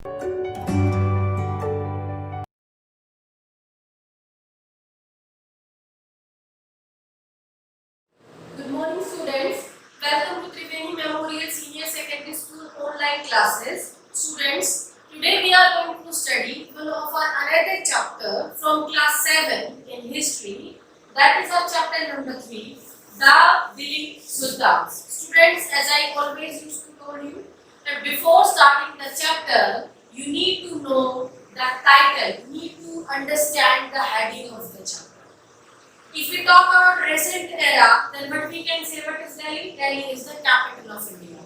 Good morning, students. Welcome to Triveni Memorial Senior Secondary School online classes. Students, today we are going to study one of our another chapter from class 7 in history. That is our chapter number 3, the Delhi Sultans. Students, as I always used to tell you, that before starting the chapter, you need to know the title, you need to understand the heading of the chapter. If we talk about recent era, then what we can say, what is Delhi? Delhi is the capital of India.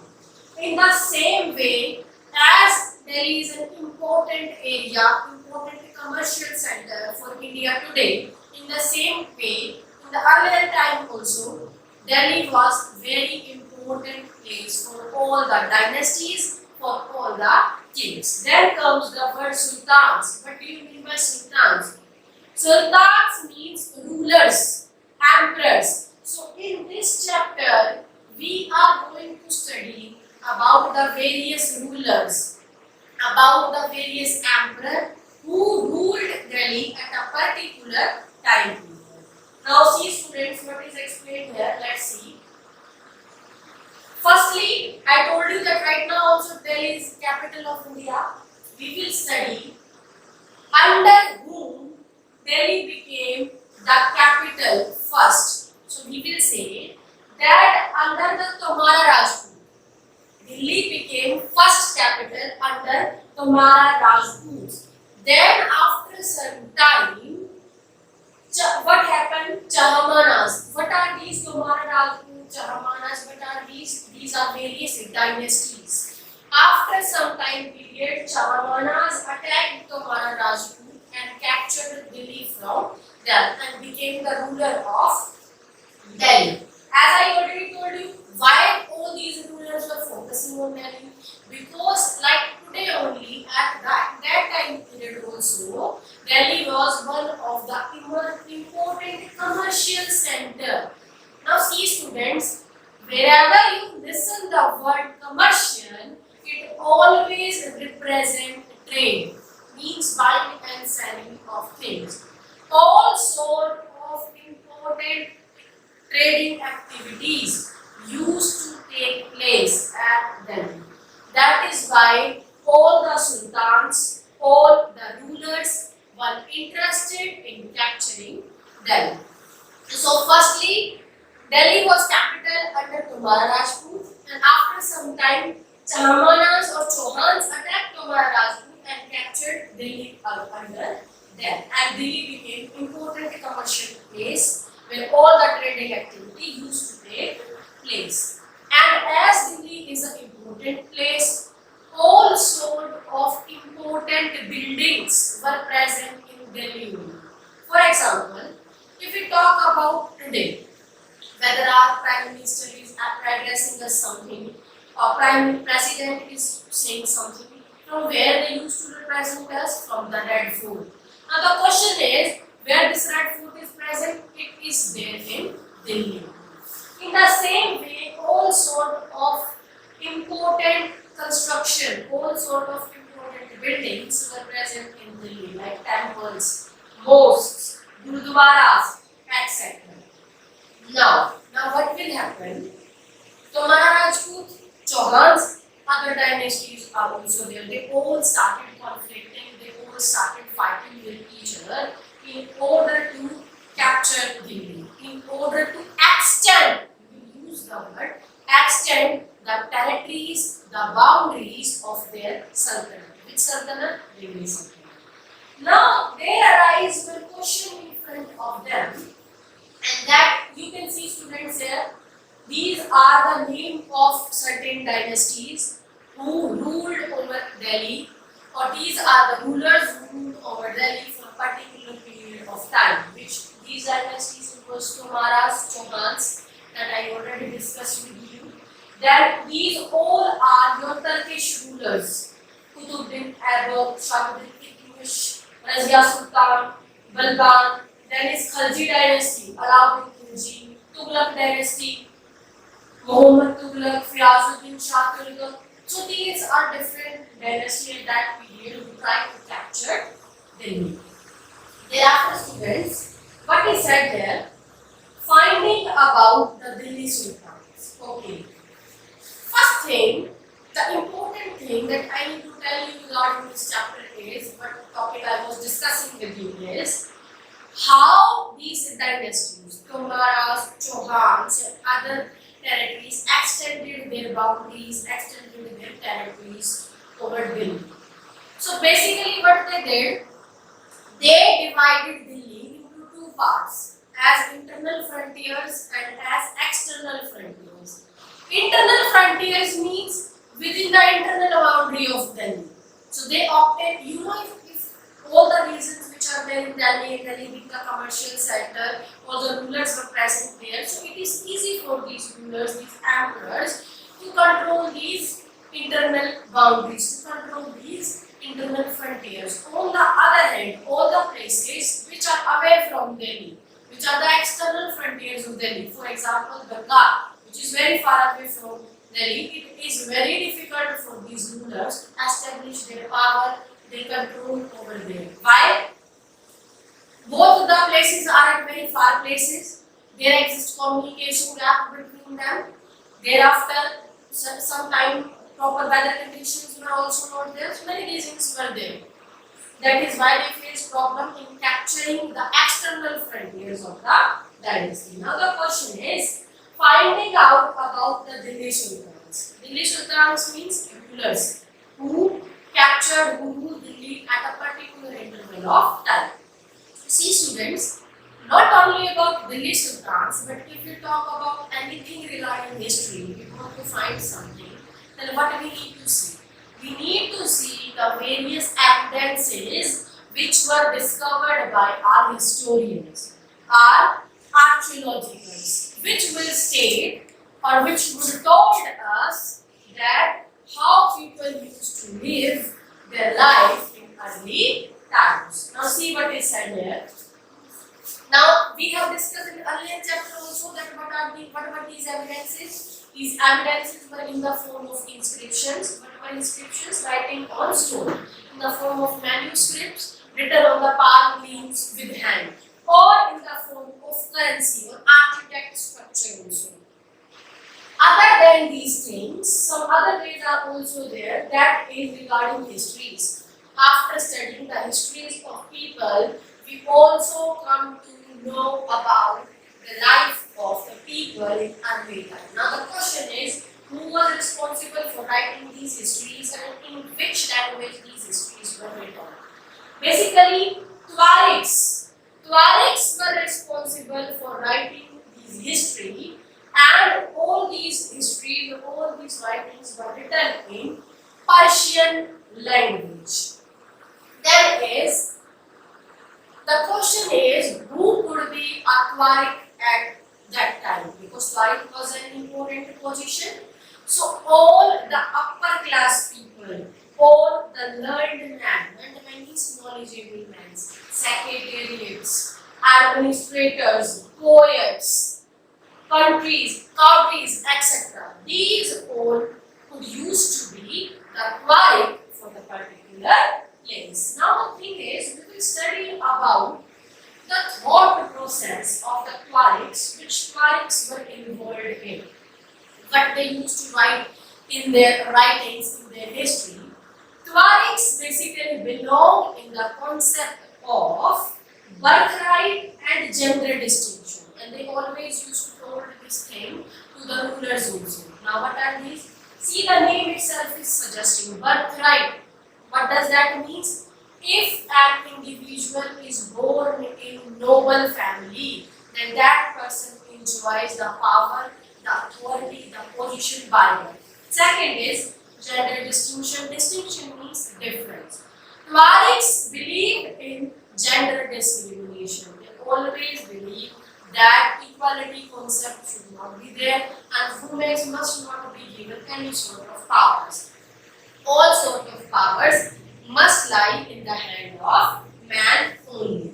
In the same way, as Delhi is an important area, important commercial center for India today, in the same way, in the earlier time also, Delhi was very important place for all the dynasties, for all the kings. Then comes the word sultans. What do you mean by sultans? Sultans means rulers, emperors. So in this chapter, we are going to study about the various rulers, about the various emperors who ruled Delhi at a particular time period. Now see students, what is explained here. Let's see. Firstly, I told you that right now also Delhi is capital of India. We will study under whom Delhi became the capital first. So we will say that under the Tomara Rajput, Delhi became first capital under Tomara Rajputs. Then after some time, what happened? Chahamanas. What are these Tomara Rajputs? Chahamanas. What are these? These are various dynasties. After some time period, Chahamanas attacked Tomara Rajput and captured Delhi from them and became the ruler of Delhi. As I already told you, why all these rulers were focusing on Delhi? Because like today only, at that time period also, Delhi was one of the important commercial center. Now see students, wherever you listen the word commercial, it always represents trade, means buying and selling of things. All sort of important trading activities used to take place at Delhi. That is why all the sultans, all the rulers were interested in capturing Delhi. So firstly, Delhi was capital under Tomara Rajput, and after some time, Chahamanas or Chauhans attacked Tomara Rajput and captured Delhi under them, and Delhi became important commercial place where all the trading activity used to take place. And as Delhi is an important place, all sort of important buildings were present in Delhi. For example, if we talk about today, whether our Prime Minister is addressing us something, or Prime President is saying something, from where they used to represent us? From the Red Fort. Now the question is, where this Red Fort is present? It is there in Delhi. In the same way, all sort of important construction, all sort of important buildings were present in Delhi, like temples, mosques, gurudwaras, etc. Now what will happen? Tomara Rajput, Chauhans, other dynasties are also there. They all started conflicting, they all started fighting with each other in order to capture Delhi, in order to extend, we use the word, extend the territories, the boundaries of their sultanate. Which sultanate? Delhi sultanate. Now there arise one question in front of them, and that you can see students here. These are the name of certain dynasties who ruled over Delhi, or these are the rulers who ruled over Delhi for a particular period of time. Which these dynasties was Tomaras, Chauhans, that I already discussed with you. Then these all are your Turkish rulers: Kutubuddin Aibak, Shahabuddin Iltutmish, Razia Sultan, Balban. Then is Khalji dynasty, Alauddin Khilji, Tughlaq dynasty, Muhammad Tughlaq, Fiyazuddin Shah Tughlaq, So these are different dynasties at that period who tried to capture Delhi. Thereafter, students, what is said here? Finding about the Delhi Sultans. Okay. First thing, the important thing that I need to tell you regarding this chapter is, what topic I was discussing with you is, how these dynasties, Tomaras, Chauhans and other territories extended their boundaries, extended their territories over Delhi. So basically what they did, they divided Delhi into two parts, as internal frontiers and as external frontiers. Internal frontiers means within the internal boundary of Delhi. So they opted, if all the reasons which are there in Delhi being a commercial center, all the rulers were present there. So it is easy for these rulers, these emperors, to control these internal boundaries, to control these internal frontiers. On the other hand, all the places which are away from Delhi, which are the external frontiers of Delhi, for example, Bengal, which is very far away from Delhi, it is very difficult for these rulers to establish their power, their control over there. Why? Both the places are at very far places. There exists communication gap between them. Thereafter, sometime proper weather conditions were also not there. So many reasons were there. That is why they faced problem in capturing the external frontiers of the dynasty. Now the question is finding out about the Delhi Sultans. Delhi Sultans means rulers who captured, who ruled Delhi at a particular interval of time. See students, not only about Delhi Sultans, but if you talk about anything regarding history, if you want to find something, then what do we need to see? We need to see the various evidences which were discovered by our historians, our archaeologists, which will state or which would told us that how people used to live their life in early times. Now see what is said here. Now we have discussed in earlier chapter also that what were these evidences? These evidences were in the form of inscriptions. What were inscriptions? Writing on stone. In the form of manuscripts written on the palm leaves with hand, or in the form of currency or architect structure also. Other than these things, some other ways are also there, that is regarding histories. After studying the histories of people, we also come to know about the life of the people in early time. Now the question is, who was responsible for writing these histories and in which language these histories were written? Basically, Tuareg were responsible for writing these history, and all these histories, all these writings were written in Persian language. The question is, who could be a Tuareg at that time? Because Tuareg was an important position. So all the upper class people, all the learned men means knowledgeable men, secretariats, administrators, poets, countries, etc. These all could used to be the Tuareg for the particular place. Now the thing is, we will study about the thought process of the Tuaregs, which Tuaregs were involved in, what they used to write in their writings, in their history. Tuaregs basically belong in the concept of birthright and gender distinction, and they always used to hold this thing to the rulers also. Now what are these? See, the name itself is suggesting birthright. What does that mean? If an individual is born in noble family, then that person enjoys the power, the authority, the position by them. Second is gender distinction. Distinction means difference. Tuaregs believed in gender discrimination. They always believe that equality concept should not be there and women must not be given any sort of powers. All sorts of powers must lie in the hand of man only.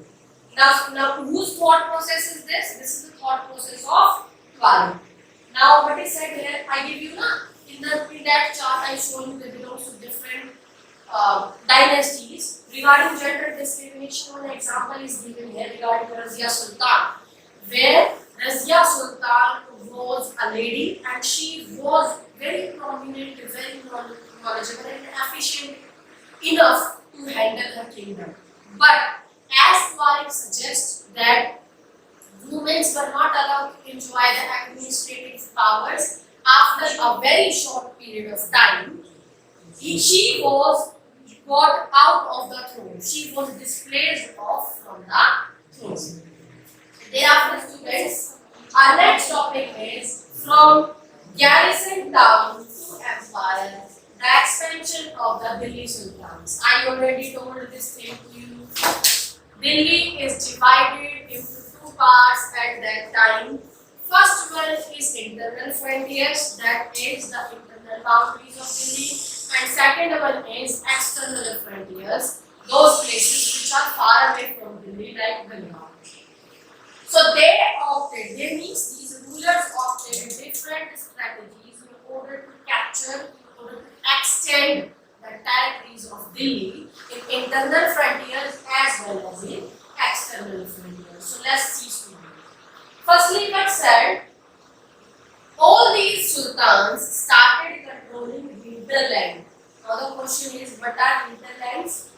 Now whose thought process is this? This is the thought process of Tuareg. Now what is said here, I give you in in that chart I show you they belong to different dynasties. Regarding gender discrimination, one example is given here regarding Razia Sultan, where Razia Sultan was a lady and she was very prominent, very knowledgeable and efficient enough to handle her kingdom. But as Tariq suggests that women were not allowed to enjoy the administrative powers after a very short period of time, she was got out of the throne. She was displaced off from the throne. Thereafter, students, our next topic is from garrison town to empire, the expansion of the Delhi Sultans. I already told this thing to you. Delhi is divided into two parts at that time. First one is internal frontiers, that is the internal boundaries of Delhi, and second one is external frontiers, those places which are far away from Delhi, like Bengal. So they means these rulers opted different strategies in order to capture, in order to extend the territories of Delhi in internal frontiers as well as in external frontiers. So let's see students. Firstly, what said, all these sultans started controlling hinterland. Now the question is, what are hinterlands?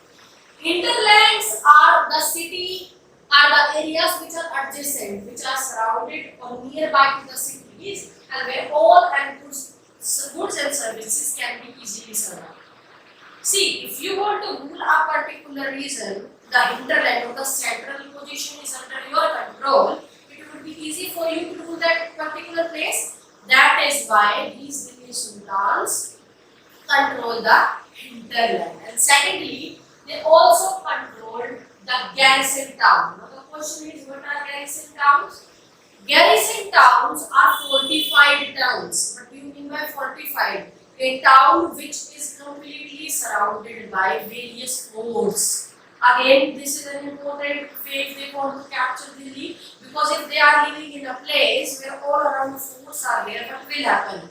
Hinterlands are the city, are the areas which are adjacent, which are surrounded or nearby to the cities, and where all and goods and services can be easily served. See, if you want to rule a particular region, the hinterland or the central position is under your control, it would be easy for you to rule that particular place. That is why these Delhi sultans control the hinterland. And secondly, they also controlled the garrison town. Now the question is, what are garrison towns? Garrison towns are fortified towns. What do you mean by fortified? A town which is completely surrounded by various forts. Again, this is an important way if they want to capture Delhi, because if they are living in a place where all around forts are there, what will happen?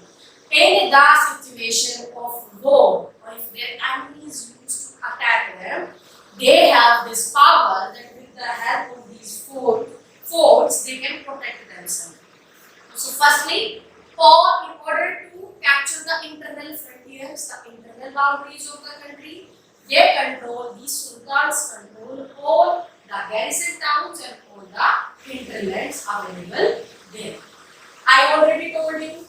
In the situation of war, or if their enemies used to attack them, they have this power that with the help of these forts, they can protect themselves. So firstly, in order to capture the internal frontiers, the internal boundaries of the country, these sultans control all the garrison towns and all the hinterlands available there. I already told you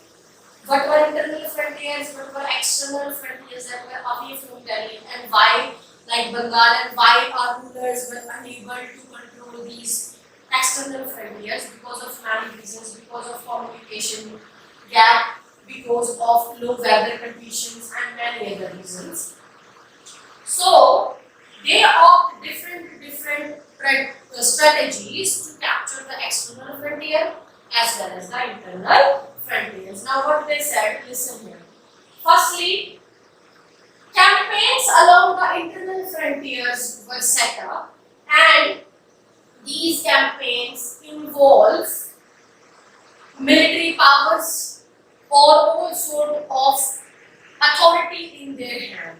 what were internal frontiers, what were external frontiers that were away from Delhi, and why, like Bengal, and why our rulers were unable to control these external frontiers because of many reasons, because of communication gap, because of low weather conditions and many other reasons. So they opt different strategies to capture the external frontier as well as the internal frontiers. Now what they said, listen here. Firstly, campaigns along the internal frontiers were set up, and these campaigns involve military powers or all sort of authority in their hand.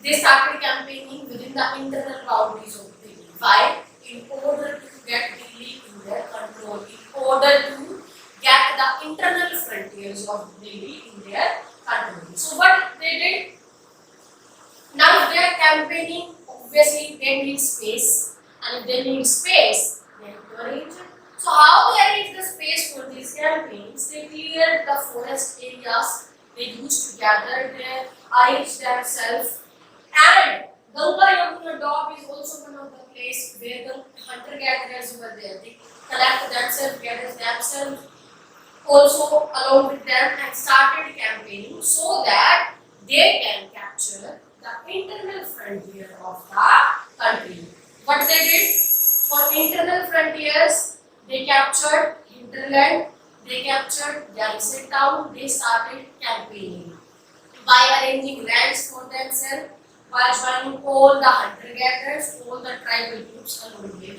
They started campaigning within the internal boundaries of Delhi. Why? In order to get Delhi in their control, in order to get the internal frontiers of Delhi in their control. So what they did? Now if they are campaigning, obviously they need space, and if they need space, they have to arrange it. So how they arrange the space for these campaigns? They cleared the forest areas, they used to gather there, arrange themselves, and Ganga Yamuna Dock is also one of the places where the hunter-gatherers were there. They collect themselves, gather themselves also along with them, and started campaigning so that they can capture the internal frontier of the country. What they did for internal frontiers, they captured hinterland, they captured garrison town, they started campaigning by arranging lands for themselves, by joining all the hunter-gatherers, all the tribal groups along with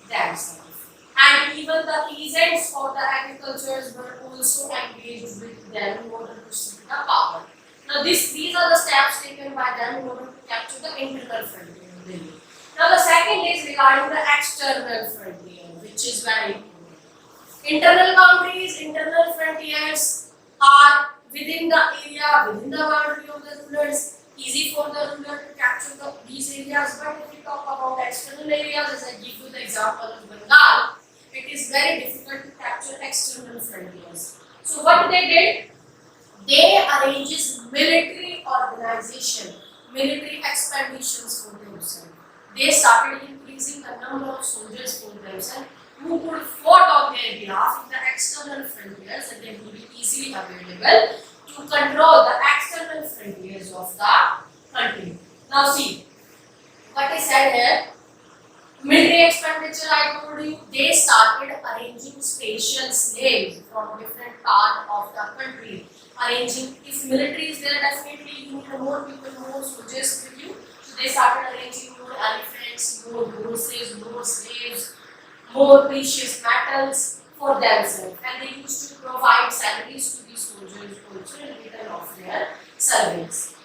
themselves. and even the peasants or the agricultures were also engaged with them in order to seek the power. Now these are the steps taken by them in order to capture the internal frontier of Delhi. Now the second is regarding the external frontier, which is very important. Internal boundaries, internal frontiers are within the area, within the boundary of the rulers, easy for the ruler to capture these areas. But if we talk about external areas, as I give you the example of Bengal, it is very difficult to capture external frontiers. So what they did, they arranged military organization, military expeditions for themselves. They started increasing the number of soldiers for themselves who could fight on their behalf in the external frontiers, and they would be easily available to control the external frontiers of the country. Now see, what I said here, military expenditure, I told you, they started arranging special slaves from different parts of the country. Arranging, if military is there, definitely you need more people, more soldiers with you. So they started arranging more elephants, more horses, more slaves, more precious metals for themselves. And they used to provide salaries to these soldiers also in return of their service,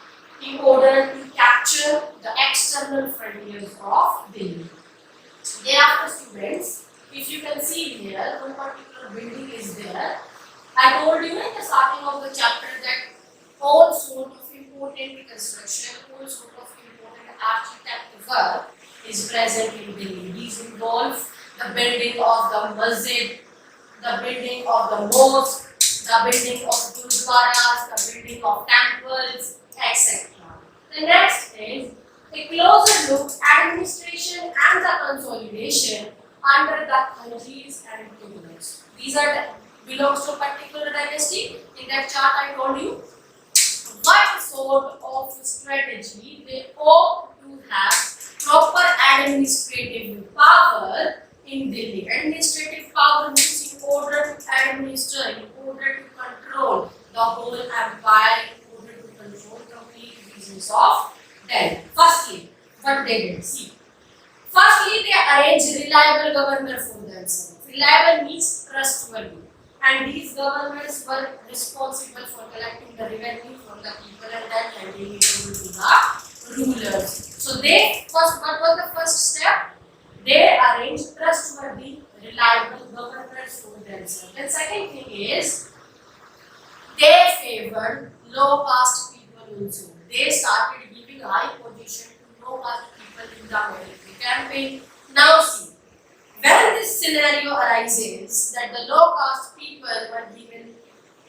in order to capture the external frontiers of Delhi. Thereafter, students, if you can see here, one particular building is there. I told you in the starting of the chapter that all sort of important construction, all sort of important architecture work is present in Delhi. These involve the building of the masjid, the building of the mosque, the building of gurudwaras, the building of temples, etc. The next is a closer look at administration and the consolidation under the Khalji's and Tughlaqs. These are belongs to a particular dynasty. In that chart, I told you what sort of strategy they ought to have proper administrative power in Delhi. Administrative power means in order to administer, in order to control the whole empire, in order to control complete regions of Delhi. Firstly, what they did, see. Firstly, they arranged reliable governor for themselves. Reliable means trustworthy. And these governors were responsible for collecting the revenue from the people and then handing it over to the rulers. So what was the first step? They arranged trustworthy, reliable governors for themselves. The second thing is, they favored low caste people also. They started giving high position to low caste people in the military campaign. Now see, when this scenario arises that the low caste people were given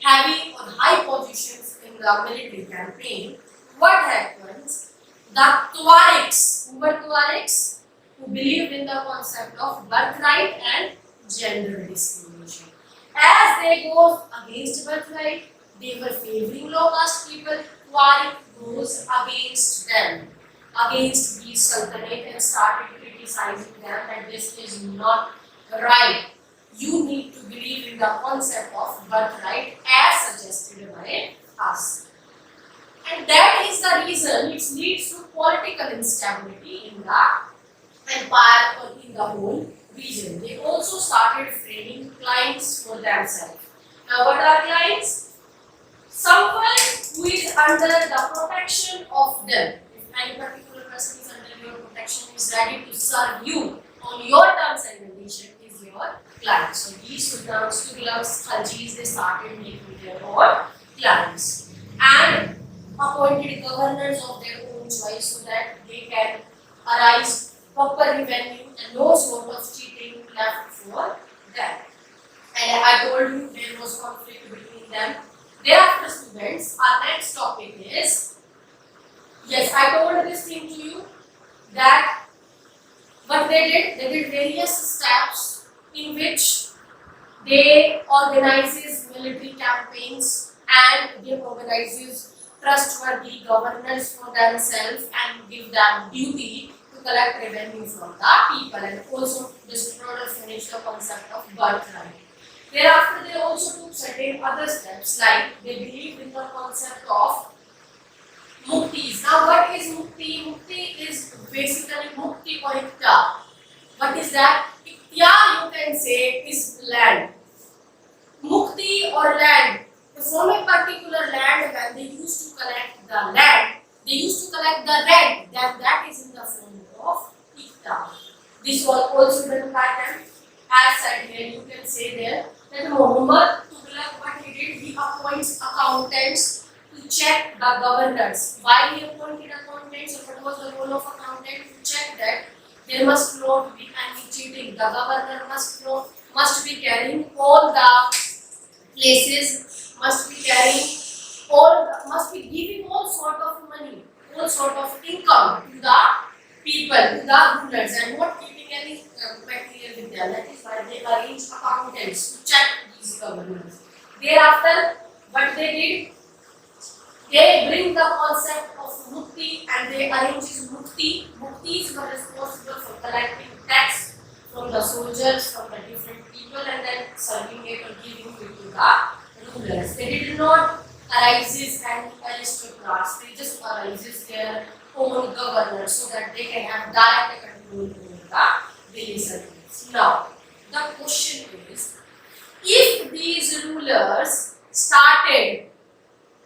heavy or high positions in the military campaign, what happens? The Tuaregs, who were Tuaregs? Who believed in the concept of birthright and gender discrimination. As they go against birthright, they were favoring low caste people. Tuareg goes against them, against these sultanate, and started criticizing them that this is not right. You need to believe in the concept of birthright as suggested by us. And that is the reason it leads to political instability in the empire or in the whole region. They also started framing clients for themselves. Now what are clients? Someone who is under the protection of them. If any particular person is under your protection, is ready to serve you on your terms and conditions, is your client. So these Sultans, Tughlaqs, Khaljis, they started making their own clients and appointed governors of their own choice so that they can arise proper revenue and no sort of cheating left for them. And I told you there was conflict between them. Thereafter, students, our next topic is, yes, I told this thing to you that what they did various steps in which they organizes military campaigns and they organizes trustworthy governors for themselves and give them duty to collect revenue from the people, and also destroy or finish the concept of birthright. Thereafter, they also took certain other steps, like they believed in the concept of muktis. Now, what is mukti? Mukti is basically mukti or ikta. What is that? Ikta Yeah, you can say is land. Mukti or land. From a particular land, when they used to collect the land, they used to collect the rent. Then that is in the form of ikta. This was also done by them. As said here, you can say there that Muhammad Tughlaq, what he did, he appoints accountants to check the governors. Why he appointed accountants, or what was the role of accountant? To check that there must not be any cheating. The governor must be carrying all the places, must be carrying must be giving all sort of money, all sort of income to the people, to the rulers, and not keeping any material with them. That is why they arrange accountants to check these governors. Thereafter, what they did, they bring the concept of mukti and they arrange mukti. Muktis were responsible for collecting tax from the soldiers, from the different people, and then serving it or giving it to the rulers. They did not arises any aristocrats. They just arises their own governors so that they can have direct control over the daily service. Now, the question is, if these rulers started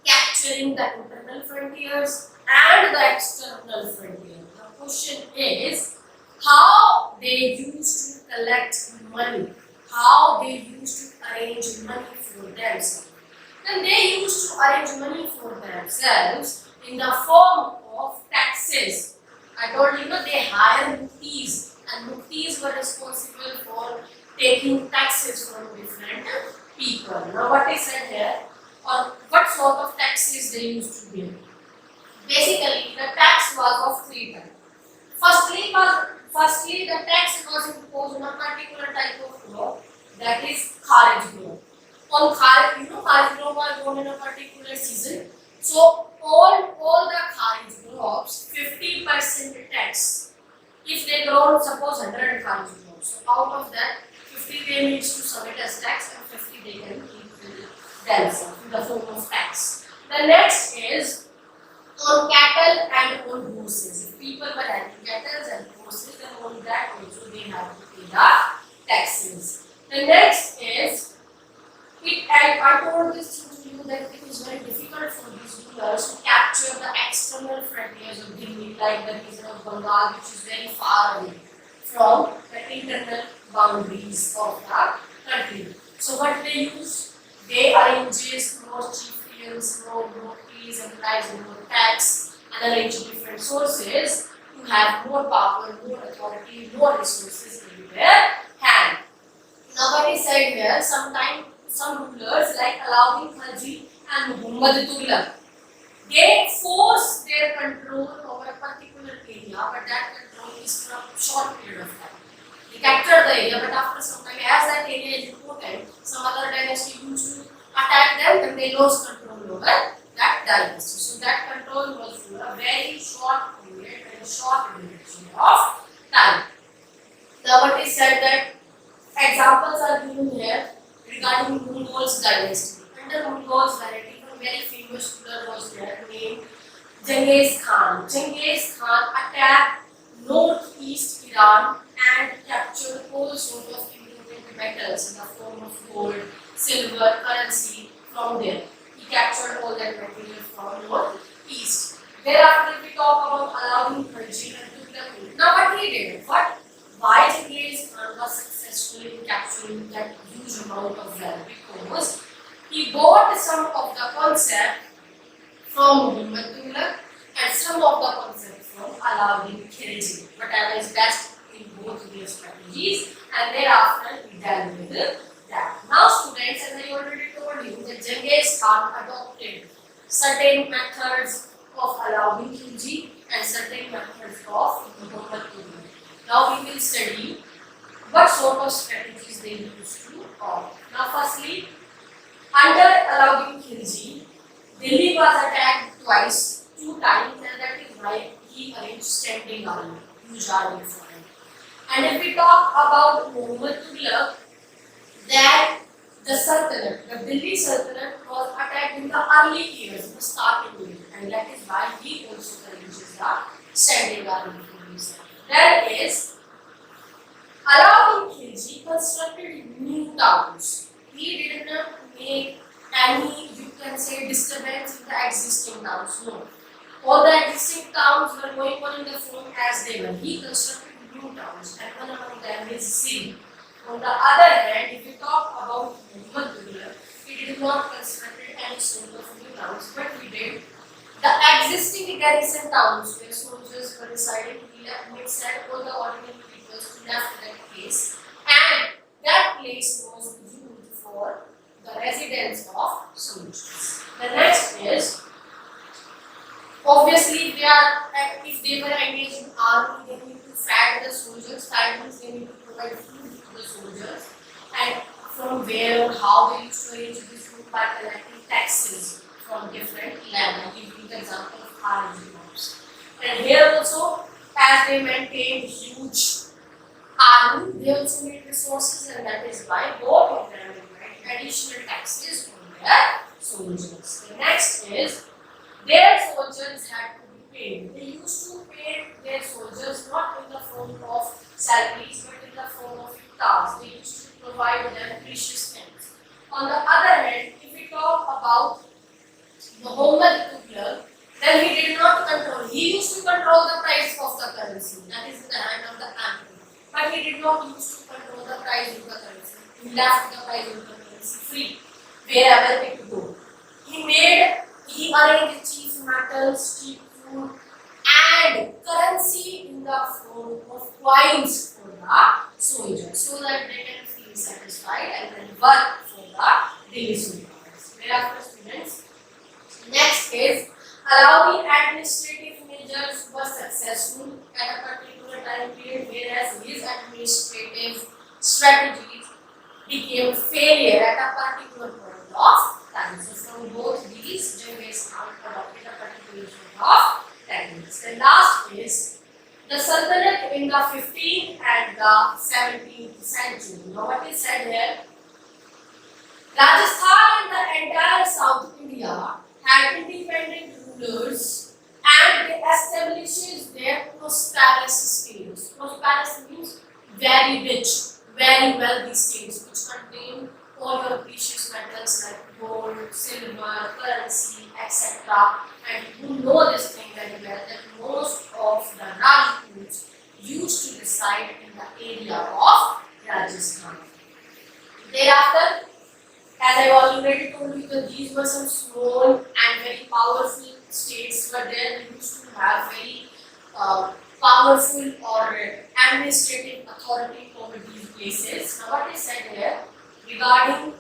capturing the internal frontiers and the external frontier, the question is how they used to collect money, how they used to arrange money for themselves. Then they used to arrange money for themselves in the form of taxes. I told you, they hire muktis, and muktis were responsible for taking taxes from different people. Now, what is said here, or what sort of taxes they used to give? Basically, the tax was of three types. Firstly, the tax was imposed on a particular type of crop, that is kharij crop. On kharij, kharij crop are grown in a particular season. So all the kharij crops, 50% tax. If they grow, suppose 100 kharij crops, so out of that, 50 they need to submit as tax and 50 they can keep themselves in the form of tax. The next is on cattle and on horses. If people were having cattle and horses, then on that also they have to pay the taxes. The next is, I told this to you that it is very difficult for these rulers to capture the external frontiers of Delhi, like the region of Bengal, which is very far away from the internal boundaries of the country. So what they use, they arranges more chieftains, more trees, and more tax, and arrange different sources to have more power, more authority, more resources in their hand. Now what is said here, sometimes some rulers like Alauddin Khilji and Muhammad Tughlaq, they force their control over a particular area, but that control is for a short period of time. They capture the area, but after some time, as that area is important, some other dynasty used to attack them and they lost control over that dynasty. So that control was for a very short period and short duration of time. Now what is said that examples are given here regarding Mongols dynasty. Under Mongols dynasty, a very famous ruler was there named Genghis Khan. Genghis Khan attacked northeast Iran and captured all sorts of important metals in the form of gold, silver, currency from there. He captured all that material from northeast. Thereafter, we talk about Alauddin Khilji and Tughlaq. Now, what he did? Why Genghis Khan was successful in capturing that huge amount of wealth? Because he bought some of the concept from Muhammad Tughlaq and some of the concept from Alauddin Khilji. Whatever is best in both their strategies, and thereafter he dealt with that. Now, students, as I already told you, that Genghis Khan adopted certain methods of Alauddin Khilji and certain methods of Muhammad Tughlaq. Now we will study what sort of strategies they used to opt. Now, firstly, under Alauddin Khilji, Delhi was attacked twice, 2 times, and that is why he arranged standing army, huge army for him. And if we talk about Muhammad Tughlaq, that the Sultanate, the Delhi Sultanate was attacked in the early years, the starting years, and that is why he also arranges the standing army for himself. That is, Alauddin is he constructed new towns. He did not make any, you can say, disturbance in the existing towns. No. All the existing towns were going on in the form as they were. He constructed new towns, and one among them is Siri. On the other hand, if we talk about Muhammad Tughlaq, he did not construct any sort of new towns, but he did the existing garrison towns where soldiers were residing. He sent all the ordinary people to left that place, and that place was used for the residence of soldiers. The next is, obviously, if they were engaged in army, they need to feed the soldiers. That means they need to provide food to the soldiers, and from where or how they used to arrange this food by collecting taxes from different lands. I give you the example of RG homes. And here also, as they maintained huge army, they also need resources, and that is why both of them demand additional taxes on their soldiers. The next is, their soldiers had to be paid. They used to pay their soldiers not in the form of salaries but in the form of tasks. They used to provide them precious things. On the other hand, if we talk about Muhammad Tughlaq, then he did not control. He used to control the price of the currency, that is in the hand of the emperor. But he did not use to control the price of the currency. He left the price of the currency free wherever it go. He arranged cheap metals, cheap food, and currency in the form of coins for the soldiers, so that they can feel satisfied and then work for the daily soldiers. Whereafter, students, next is, allowing administrative measures were successful at a particular time period, whereas his administrative strategies became failure at a particular point of time. So from both these, Genghis Khan adopted a particular sort of techniques. The last is the Sultanate in the 15th and the 17th century. Now what is said here, Rajasthan and the entire South India had independent rulers, and they established their prosperous states. Prosperous means very rich, very wealthy states which contain all your precious metals like gold, silver, currency, etc. And you know this thing very well, that most of the Rajputs used to reside in the area of Rajasthan. Thereafter, as I already told you, that these were some small and very powerful states, but they used to have very powerful or administrative authority over these places. Now what is said here regarding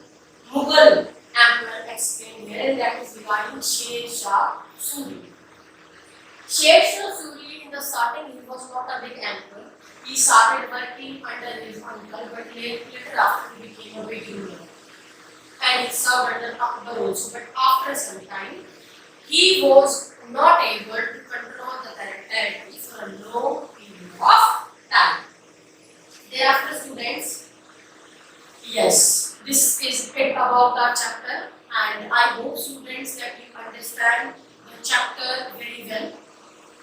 Mughal emperor explained here, that is regarding Sher Shah Suri. Sher Shah Suri, in the starting, he was not a big emperor. He started working under his uncle, but later after he became a big ruler. And he served under Akbar also, but after some time, he was not able to control the territory for a long period of time. Thereafter, students, yes, this is it about the chapter, and I hope, students, that you understand the chapter very well.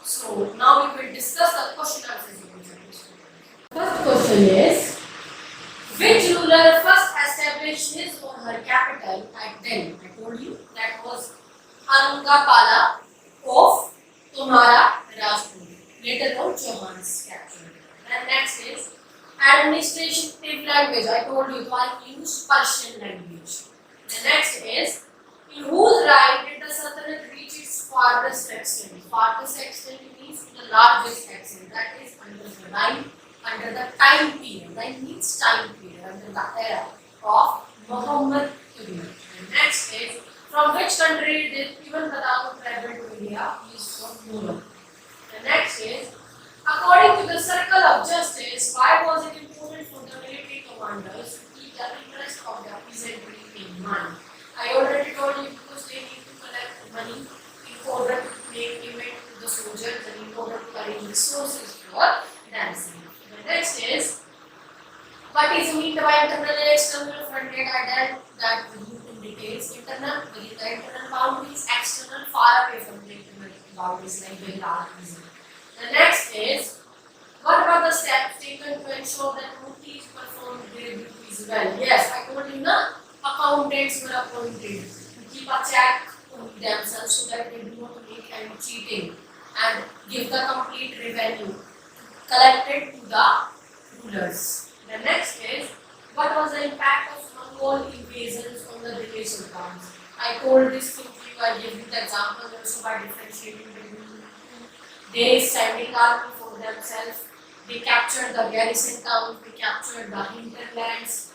So now we will discuss the question answers. First question is, which ruler first established his or her capital at Delhi? I told you that was Angapala of Tomara Rajput, later on Chauhan's capital. And next is administrative language. I told you I used Persian language. The next is, in whose right did the Sultanate reach its farthest extent? Farthest extent means the largest extent, that is under the line, under the time period. Line means time period, under the era of Muhammad Tughlaq. And next is, from which country did Ibn Battuta travel to India? He is from Europe. The next is, according to the circle of justice, why was it important for the military commanders to keep the interest of the peasantry in mind? I already told you, because they need to collect money in order to make payment to the soldiers and in order to arrange resources for dancing. The next is, what is meant by internal and external frontier? I dealt that with you in details. Internal, within the internal boundaries; external, far away from the internal boundaries, like very large region. The next is, what were the steps taken to ensure that muftis performed well. Yes, I told you na accountants were appointed to keep a check on themselves so that they do not make any cheating and give the complete revenue collected to the rulers. The next is, what was the impact of Mongol invasions on the Delhi Sultans? I told this thing to you, I gave you the example also by differentiating between they standing army for themselves, they captured the garrison towns, they captured the hinterlands,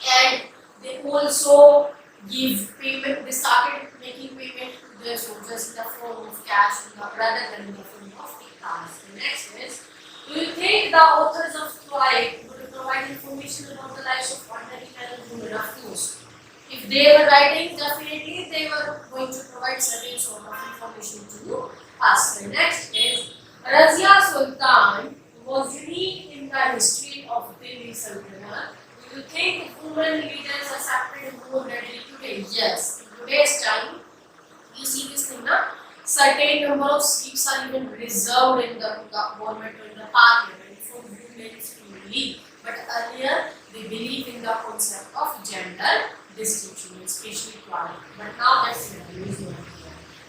and they also give payment, they started making payment to their soldiers in the form of cash rather than in the form of tickets. The next is, do you think the authors of Twilight would provide information about the lives of ordinary men and women? Of course. If they were writing, definitely they were going to provide certain sort of information to us. The next is, Razia Sultan was unique in the history of Delhi Sultanate. Do you think women leaders accepted more readily today? Yes. In today's time, you see this thing now. Certain number of seats are even reserved in the government or in the parliament for women to lead. But earlier, they believe in the concept of gender distinction, especially equality. But now that's not here.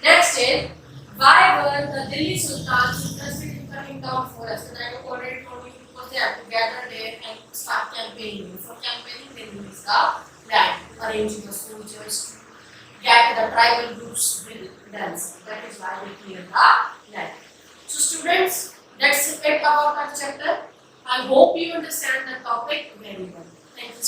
Next is, why were the Delhi Sultans interested in coming down for us? And I have already told you because they have to gather there and start campaigning. For campaigning, they need the land, arranging the soldiers to get the tribal groups will dance. That is why they clear the land. So students, that's it about our chapter. I hope you understand the topic very well. Thank you.